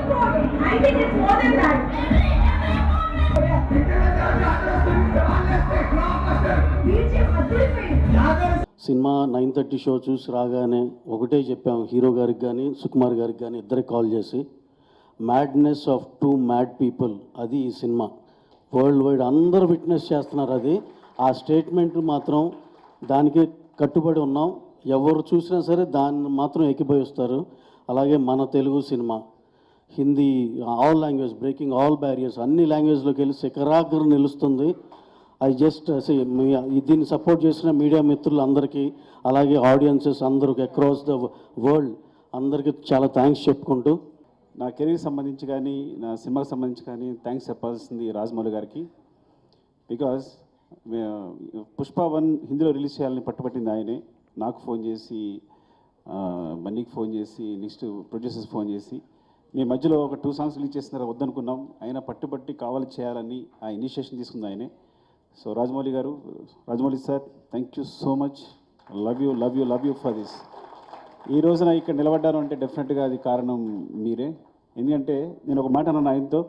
I think it's more than that. Cinema 9:30 show చూసి రాగానే ఒకటే చెప్పాం హీరో గారికి కానీ సుకుమార్ గారికి కానీ ఇద్దరికి కాల్ చేసి, madness of two mad people అది ఈ సినిమా. వరల్డ్ వైడ్ అందరూ విట్నెస్ చేస్తున్నారు. అది ఆ స్టేట్మెంట్ మాత్రం దానికి కట్టుబడి ఉన్నాం. ఎవరు చూసినా సరే దాన్ని మాత్రం ఎక్కిపోయిస్తారు. అలాగే మన Telugu cinema Hindi all language breaking all barriers అన్ని లాంగ్వేజ్లోకి వెళ్ళి శిఖరాగ్ర నిలుస్తుంది. ఐ జస్ట్ దీన్ని సపోర్ట్ చేసిన మీడియా మిత్రులందరికీ అలాగే ఆడియన్సెస్ అందరికి అక్రాస్ ద వరల్డ్ అందరికీ చాలా థ్యాంక్స్ చెప్పుకుంటూ, నా కెరీర్ సంబంధించి కానీ నా సినిమాకి సంబంధించి కానీ థ్యాంక్స్ చెప్పాల్సింది రాజమౌళి గారికి. బికాజ్ పుష్ప 1 హిందీలో రిలీజ్ చేయాలని పట్టుబట్టింది ఆయనే. నాకు ఫోన్ చేసి, బన్నీకి ఫోన్ చేసి, నెక్స్ట్ ప్రొడ్యూసర్స్ ఫోన్ చేసి, మీ మధ్యలో ఒక 2 సాంగ్స్ రిలీజ్ చేస్తున్నారా వద్దనుకున్నాం, ఆయన పట్టుబట్టి కావాలి చేయాలని ఆ ఇనిషియేషన్ తీసుకుంది ఆయనే. సో రాజమౌళి గారు, Rajamouli sir, thank you so much. Love you for this. ఈ రోజున ఇక్కడ నిలబడ్డాను అంటే డెఫినెట్గా అది కారణం మీరే. ఎందుకంటే నేను ఒక మాట అన్నాను ఆయనతో,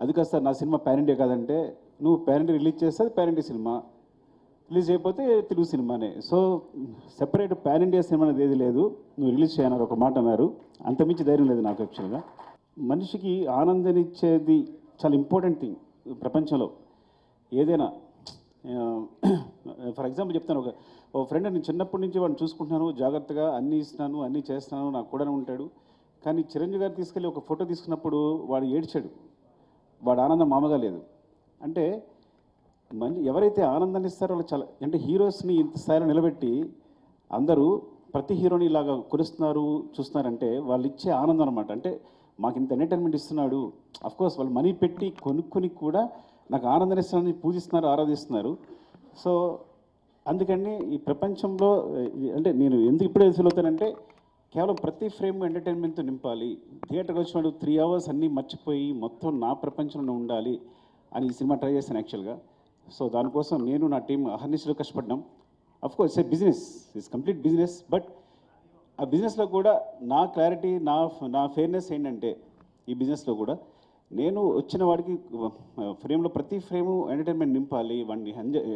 అది కాదు సార్ నా సినిమా పాన్ ఇండియా కాదంటే, నువ్వు పాన్ ఇండియా రిలీజ్ చేస్తే అది పాన్ ఇండియా సినిమా, రిలీజ్ అయిపోతే తెలుగు సినిమానే. So separate pan India cinema అనేది ఏది లేదు, నువ్వు రిలీజ్ చేయన్నారు ఒక మాట అన్నారు. అంతమించి ధైర్యం లేదు నాకు. యాక్చువల్గా మనిషికి ఆనందాన్నిచ్చేది చాలా ఇంపార్టెంట్ థింగ్ ప్రపంచంలో ఏదైనా. ఫర్ ఎగ్జాంపుల్ చెప్తాను, ఒక ఫ్రెండ్, నేను చిన్నప్పటి నుంచి వాడిని చూసుకుంటున్నాను, జాగ్రత్తగా అన్నీ ఇస్తున్నాను, అన్నీ చేస్తున్నాను, నాకు కూడా ఉంటాడు. కానీ చిరంజీవి గారు తీసుకెళ్ళి ఒక ఫోటో తీసుకున్నప్పుడు వాడు ఏడ్చాడు. వాడు ఆనందం మామూలుగా లేదు. అంటే ఎవరైతే ఆనందాన్ని ఇస్తారో వాళ్ళు చాలా, అంటే హీరోస్ని ఇంత స్థాయిలో నిలబెట్టి అందరూ ప్రతి హీరోని ఇలాగా కొలుస్తున్నారు చూస్తున్నారంటే వాళ్ళు ఇచ్చే ఆనందం అనమాట. అంటే మాకు ఇంత ఎంటర్టైన్మెంట్ ఇస్తున్నాడు, అఫ్కోర్స్ వాళ్ళు మనీ పెట్టి కొనుక్కొని కూడా నాకు ఆనందాన్ని ఇస్తున్నారని పూజిస్తున్నారు, ఆరాధిస్తున్నారు. సో అందుకని ఈ ప్రపంచంలో అంటే నేను ఎందుకు ఇప్పుడే ఫీల్ అవుతానంటే, కేవలం ప్రతి ఫ్రేమ్ ఎంటర్టైన్మెంట్తో నింపాలి. థియేటర్కి వచ్చినప్పుడు 3 అవర్స్ అన్నీ మర్చిపోయి మొత్తం నా ప్రపంచంలో ఉండాలి అని ఈ సినిమా ట్రై చేశాను యాక్చువల్గా. సో దానికోసం నేను నా టీం అహర్నిశలు కష్టపడ్డాం. Of course it's a business, it's complete business. But ఆ బిజినెస్లో కూడా నా క్లారిటీ, నా ఫెయిర్నెస్ ఏంటంటే, ఈ బిజినెస్లో కూడా నేను వచ్చిన వాడికి ఫ్రేమ్లో ప్రతి ఫ్రేము ఎంటర్టైన్మెంట్ నింపాలి, వాడిని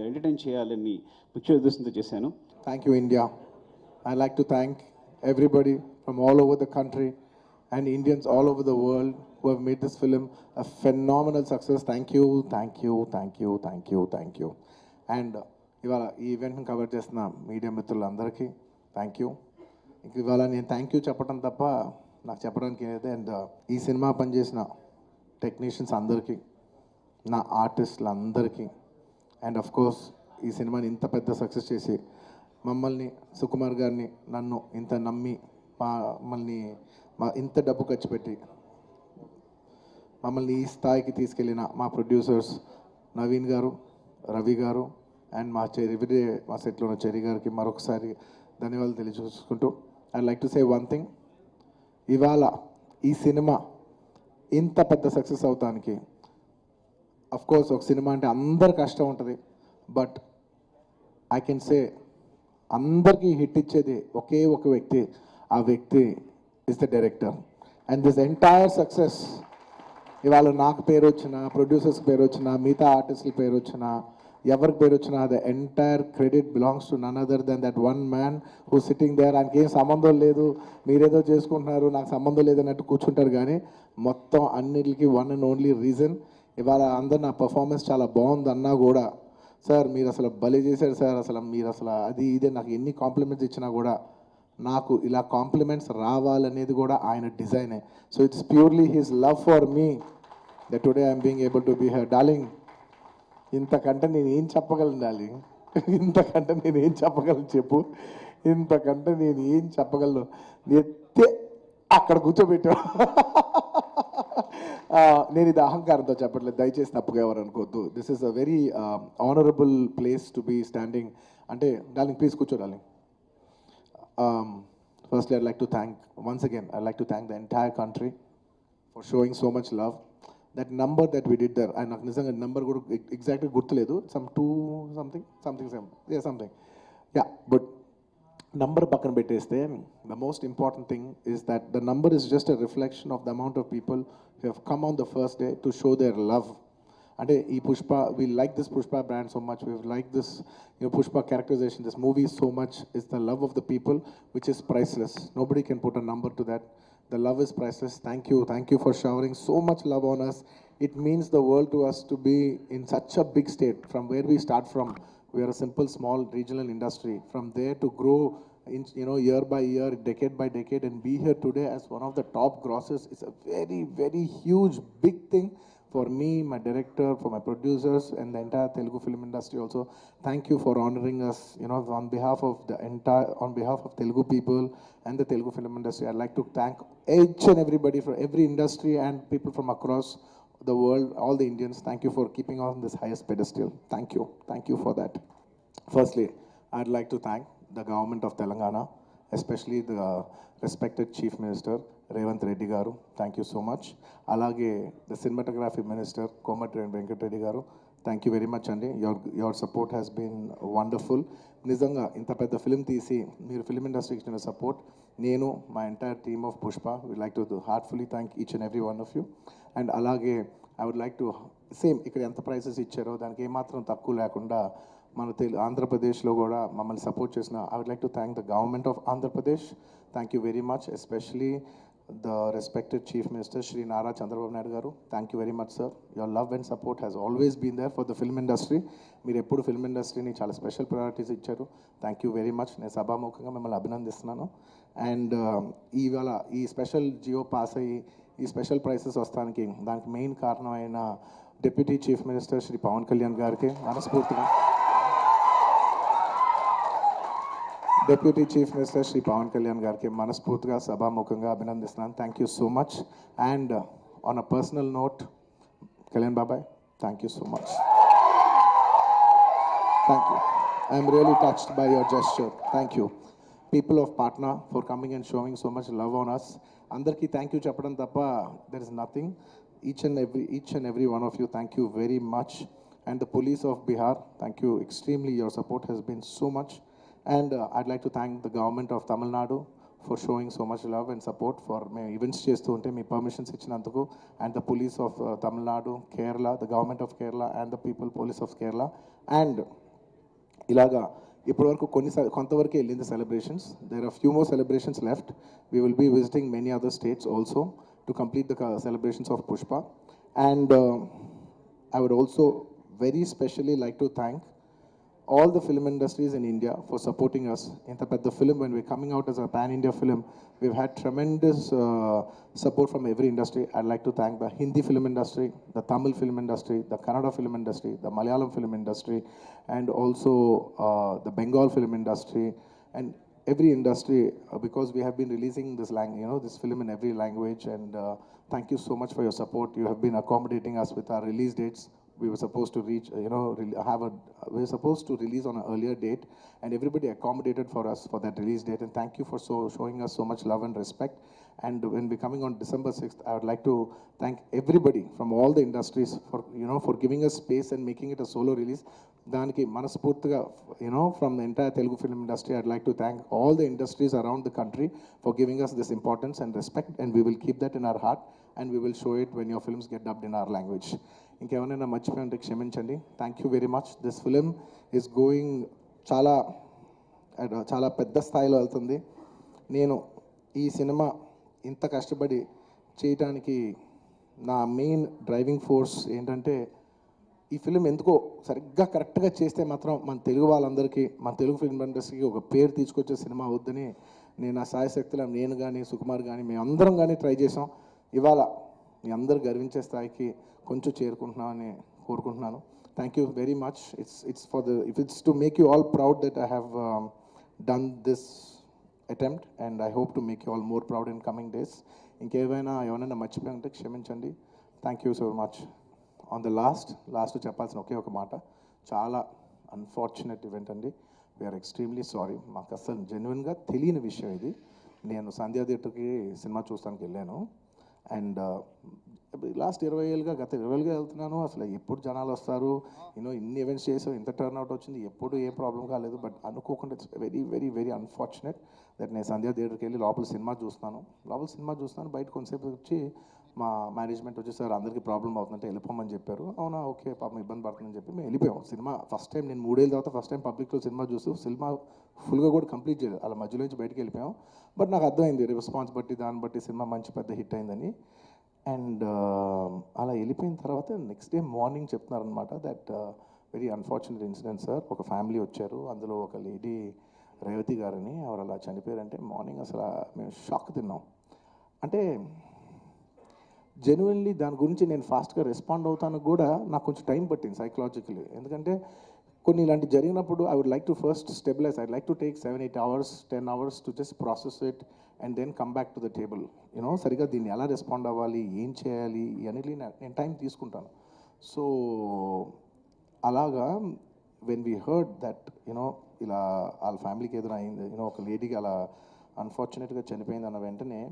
ఎంటర్టైన్ చేయాలని ముఖ్య ఉద్దేశంతో చేశాను. Thank you, India. I'd like to thank everybody from all over the country and Indians all over the world who have made this film a phenomenal success. Thank you. And ఇవాళ ఈ ఈవెంట్ని cover చేస్తున్న media మిత్రులందరికీ thank you. ఇవాళ నేను thank you చెప్పడం తప్ప నాకు చెప్పడానికి ఏదైతే. అండ్ ఈ సినిమా పనిచేసిన టెక్నీషియన్స్ అందరికీ, నా ఆర్టిస్టులందరికీ, అండ్ ఆఫ్ కోర్స్ ఈ సినిమాని ఇంత పెద్ద సక్సెస్ చేసి మమ్మల్ని, సుకుమార్ గారిని, నన్ను ఇంత నమ్మి మమ్మల్ని ఇంత డబ్బు ఖర్చు పెట్టి మమ్మల్ని ఈ స్థాయికి తీసుకెళ్ళిన మా ప్రొడ్యూసర్స్ నవీన్ గారు, రవి గారు, అండ్ మా మా సెట్లో ఉన్న చెరి గారికి మరొకసారి ధన్యవాదాలు తెలియజేసుకుంటూ, I like to say one thing. ఇవాళ ఈ సినిమా ఇంత పెద్ద సక్సెస్ అవుతానికి అఫ్కోర్స్ ఒక సినిమా అంటే అందరు కష్టం ఉంటుంది. బట్ ఐ కెన్ సే అందరికీ హిట్ ఇచ్చేది ఒకే ఒక వ్యక్తి. ఆ వ్యక్తి is the director. And this entire success ఇవాళ నాకు పేరు వచ్చినా, ప్రొడ్యూసర్స్కి పేరు వచ్చినా, మిగతా ఆర్టిస్టుల పేరు వచ్చినా, ఎవరికి పేరు వచ్చినా, the entire credit belongs to none other than that one man who sitting there. ఆయనకి ఏం సంబంధం లేదు, మీరేదో చేసుకుంటున్నారు, నాకు సంబంధం లేదన్నట్టు కూర్చుంటారు. కానీ మొత్తం అన్నిటికీ వన్ అండ్ ఓన్లీ రీజన్ ఇవాళ అందరు నా పర్ఫార్మెన్స్ చాలా బాగుంది అన్నా కూడా, సార్ మీరు అసలు భలే చేశారు సార్, అసలు మీరు అసలు అది ఇదే నాకు ఎన్ని కాంప్లిమెంట్స్ ఇచ్చినా కూడా నాకు ఇలా కాంప్లిమెంట్స్ రావాలనేది కూడా ఆయన డిజైనే. So it's purely his love for me that today I'm being able to be her. Darling, ఇంతకంటే నేను ఏం చెప్పగలను డార్లింగ్? ఇంతకంటే నేను ఏం చెప్పగలను చెప్పు? ఇంతకంటే నేను ఏం చెప్పగలను? ఎత్తే అక్కడ కూర్చోబెట్టా. నేను ఇది అహంకారంతో చెప్పట్లేదు, దయచేసి తప్పుగా ఎవరు అనుకోవద్దు. This is a very honourable place to be standing. అంటే డార్లింగ్ ప్లీజ్ కూర్చో darling. Firstly, I'd like to thank, once again, I'd like to thank the entire country for showing so much love. That number that we did there, నాకు నిజంగా number కూడా ఎగ్జాక్ట్గా గుర్తులేదు, some 2 something, yeah, something. Yeah, but number పక్కన పెట్టేస్తే the most important thing is that the number is just a reflection of the amount of people who have come on the first day to show their love. అంటే ఈ Pushpa, we like this Pushpa brand so much, we like this, you know, Pushpa characterization, this movie so much, is the love of the people, which is priceless. Nobody can put a number to that. The love is priceless. Thank you for showering so much love on us. It means the world to us to be in such a big state. From where we start from, we are a simple, small regional industry. From there to grow, in, you know, year by year, decade by decade, and be here today as one of the top grossers is a very, very huge, big thing for me, my director, for my producers, and the entire Telugu film industry also. Thank you for honoring us, you know, on behalf of Telugu people and the Telugu film industry. I'd like to thank each and everybody from every industry and people from across the world, all the Indians. Thank you for keeping on this highest pedestal. Thank you for that. Firstly, I'd like to thank the government of Telangana, especially the respected Chief Minister Revanth Reddy garu. Thank you so much. Alage the cinematography minister Komatreddy Venkat Reddy garu. Thank you very much andi. Your support has been wonderful. Nizanga inta pedda film teesi meer film industry ki ichina support, nenu my entire team of Pushpa would like to heartfully thank each and every one of you. And alage I would like to same ikkada enta prices ichcharo daniki em matram takku lekunda మన ఆంధ్రప్రదేశ్లో కూడా మమ్మల్ని support చేసిన I would like to thank the government of Andhra Pradesh. Thank you very much, especially the respected chief minister Shri Nara Chandrababu Naidu garu. Thank you very much sir. Your love and support has always been there for the film industry. మీరు ఎప్పుడు film ఇండస్ట్రీని చాలా special priorities ఇచ్చారు. Thank you very much. నేను సభాముఖంగా మిమ్మల్ని అభినందిస్తున్నాను. And ఇవాళ ఈ స్పెషల్ జియో పాస్ అయ్యి ఈ స్పెషల్ ప్రైసెస్ వస్తానికి దానికి మెయిన్ కారణమైన deputy chief minister Shri Pawan Kalyan గారికి మనస్ఫూర్తిగా Deputy Chief Minister Shri Pawan Kalyan Garki మనస్ఫూర్తిగా సభాముఖంగా అభినందిస్తున్నాను. Thank you so much. And on a personal note, Kalyan బాబాయ్, thank you so much. Thank you. I'm really touched by your gesture. Thank you. People of Patna for coming and showing so much love on us. అందరికీ thank you చెప్పడం తప్ప there is nothing. Each and every one of you, thank you very much. And the police of Bihar, thank you extremely. Your support has been so much. And I'd like to thank the government of Tamil Nadu for showing so much love and support for me events చేస్తూ ఉంటే మీ permissions ఇచ్చినందుకు. And the police of Tamil Nadu, Kerala, the government of Kerala and the police of Kerala. And ఇలాగా ఇప్పటివరకు కొంతవరకు వెళ్ళింది celebrations. There are few more celebrations left. We will be visiting many other states also to complete the celebrations of Pushpa. And I would also very specially like to thank all the film industries in India for supporting us. Inta pedda film, when we're coming out as a pan-India film, we've had tremendous support from every industry. I'd like to thank the Hindi film industry, the Tamil film industry, the Kannada film industry, the Malayalam film industry, and also the Bengal film industry, and every industry, because we have been releasing this film in every language. And thank you so much for your support. You have been accommodating us with our release dates. We were supposed to we were supposed to release on an earlier date, and everybody accommodated for us for that release date. And thank you for showing us so much love and respect. And when we're coming on December 6th, I would like to thank everybody from all the industries for giving us space and making it a solo release. దానికి మనస్ఫూర్తిగా from the entire Telugu film industry, I'd like to thank all the industries around the country for giving us this importance and respect, and we will keep that in our heart, and we will show it when your films get dubbed in our language. ఇంకేమైనా మర్చిపోయి ఉంటే క్షమించండి. Thank you very much. This film is going చాలా పెద్ద స్థాయిలో వెళ్తుంది. నేను ఈ సినిమా ఇంత కష్టపడి చేయడానికి నా మెయిన్ డ్రైవింగ్ ఫోర్స్ ఏంటంటే, ఈ ఫిలిం ఎందుకో సరిగ్గా కరెక్ట్గా చేస్తే మాత్రం మన తెలుగు వాళ్ళందరికీ, మన తెలుగు ఫిల్మ్ ఇండస్ట్రీకి ఒక పేరు తీసుకొచ్చే సినిమా అవుద్దని నేను నా సాయశక్తులు, నేను కానీ సుకుమార్ కానీ మేమందరం కానీ ట్రై చేసాం. ఇవాళ మీ అందరూ గర్వించే స్థాయికి కొంచెం చేరుకుంటున్నామని కోరుకుంటున్నాను. Thank you very much. It's to make you all proud that I have done this attempt, and I hope to make you all more proud in coming days. ఎవరైనా మర్చిపోయి ఉంటే క్షమించండి. Thank you so much. On the last చెప్పాల్సిన ఒకే ఒక మాట, చాలా unfortunate event అండి. We're extremely sorry. మాకు అసలు జెన్యున్గా తెలియని విషయం ఇది. నేను సంధ్యా థియేటర్కి సినిమా చూస్తానికి వెళ్ళాను, అండ్ లాస్ట్ 20 ఏళ్ళుగా గత 20 ఏళ్ళుగా వెళ్తున్నాను. అసలు ఎప్పుడు జనాలు వస్తారు, ఇన్ని ఈవెంట్స్ చేసాం, ఇంత టర్న్అవుట్ వచ్చింది, ఎప్పుడు ఏ ప్రాబ్లం కాలేదు. బట్ అనుకోకుండా it's very very very unfortunate that నేను సంధ్యా థియేటర్కి వెళ్ళి లోపల సినిమా చూస్తున్నాను. బయట కొంతసేపు వచ్చి మా మేనేజ్మెంట్ వచ్చి సార్ అందరికీ ప్రాబ్లం అవుతుందంటే వెళ్ళిపోమని చెప్పారు. అవునా, ఓకే, పాపం ఇబ్బంది పడుతుందని చెప్పి మేము వెళ్ళిపోయాం. సినిమా ఫస్ట్ టైం నేను 3 ఏళ్ళ తర్వాత ఫస్ట్ టైం పబ్లిక్లో సినిమా చూస్తూ సినిమా ఫుల్గా కూడా కంప్లీట్ చేయలేదు, అలా మధ్యలో నుంచి బయటకు వెళ్ళిపోయాం. బట్ నాకు అర్థమైంది రెస్పాన్స్ బట్టి దాన్ని బట్టి సినిమా మంచి పెద్ద హిట్ అయిందని. అండ్ అలా వెళ్ళిపోయిన తర్వాత నెక్స్ట్ డే మార్నింగ్ చెప్తున్నారనమాట that very unfortunate incident sir, ఒక ఫ్యామిలీ వచ్చారు, అందులో ఒక లేడీ రేవతి గారని ఆవిడ అలా చనిపోయారంటే మార్నింగ్ అసలు మేము షాక్ తిన్నాం. అంటే జెన్యున్లీ దాని గురించి నేను ఫాస్ట్గా రెస్పాండ్ అవుతాను కూడా నాకు కొంచెం టైం పట్టింది సైకలాజికలీ. ఎందుకంటే కొన్ని ఇలాంటి జరిగినప్పుడు I would like to first stabilise, I like to take 7-8 hours 10 hours to just process it and then come back to the table. సరిగా దీన్ని ఎలా రెస్పాండ్ అవ్వాలి, ఏం చేయాలి ఇవన్నీ నేను టైం తీసుకుంటాను. సో అలాగా వెన్ వీ హర్డ్ దట్ ఇలా వాళ్ళ ఫ్యామిలీకి ఏదైనా అయింది, ఒక లేడీకి అలా అన్ఫార్చునేట్గా చనిపోయింది అన్న వెంటనే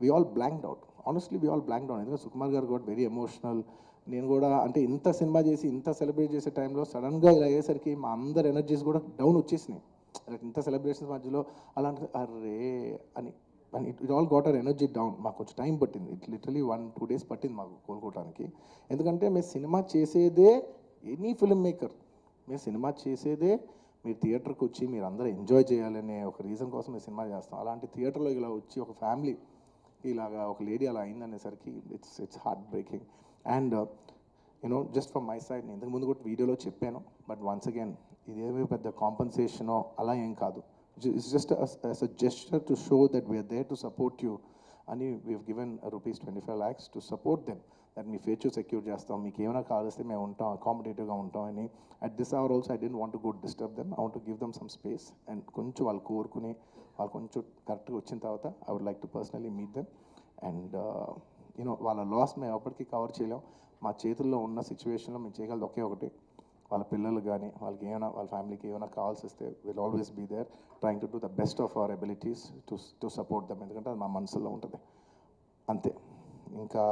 we all blanked out. Honestly we all blanked out. ఎందుకంటే సుకుమార్ గారు కూడా వెరీ ఎమోషనల్. నేను కూడా అంటే ఇంత సినిమా చేసి ఇంత సెలబ్రేట్ చేసే టైంలో సడన్గా ఇలా అయ్యేసరికి మా అందరి ఎనర్జీస్ కూడా డౌన్ వచ్చేసినాయి. ఇంత సెలబ్రేషన్స్ మధ్యలో అలాంటి అర్రే అని it all got our energy down. మాకు కొంచెం టైం పట్టింది. ఇట్ లిటరలీ 1-2 days పట్టింది మాకు కోలుకోవడానికి. ఎందుకంటే మేము సినిమా చేసేదే, ఎనీ ఫిల్మ్ మేకర్ మేము సినిమా చేసేదే మీరు థియేటర్కి వచ్చి మీరు అందరూ ఎంజాయ్ చేయాలనే ఒక రీజన్ కోసం మేము సినిమా చేస్తాం. అలాంటి థియేటర్లో ఇలా వచ్చి ఒక ఫ్యామిలీ ఇలాగా ఒక లేడీ అలా అయిందనేసరికి it's heart breaking. And just from my side నేను ఇంతకుముందు కూడా వీడియోలో చెప్పాను, బట్ వన్స్ అగైన్ ఇదేమీ పెద్ద కాంపన్సేషనో అలా ఏం కాదు. It's just as a gesture to show that we are there to support you అని we have given rupees 25 lakhs to support them, that మీ ఫ్యూచర్ సెక్యూర్ చేస్తాం, మీకు ఏమైనా కావాల్స్తే మేము ఉంటాం, అకామిడేటివ్గా ఉంటాం అని. At this hour also I don't want to go disturb them, I want to give them some space. And కొంచెం వాళ్ళు కోరుకుని వాళ్ళు కొంచెం కరెక్ట్గా వచ్చిన తర్వాత I would like to personally meet them. And వాళ్ళ లాస్ మేము ఎప్పటికీ కవర్ చేయలేం. మా చేతుల్లో ఉన్న సిచ్యువేషన్లో మేము చేయగలదు ఒకే ఒకటి, వాళ్ళ పిల్లలు కానీ వాళ్ళకి ఏమైనా వాళ్ళ ఫ్యామిలీకి ఏమైనా కావాల్సి వస్తే will always be there trying to do the best of our abilities to support them. ఎందుకంటే అది మా మనసులో ఉంటుంది అంతే. ఇంకా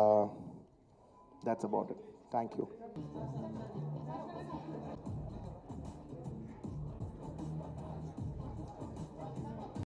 that's about it. Thank you.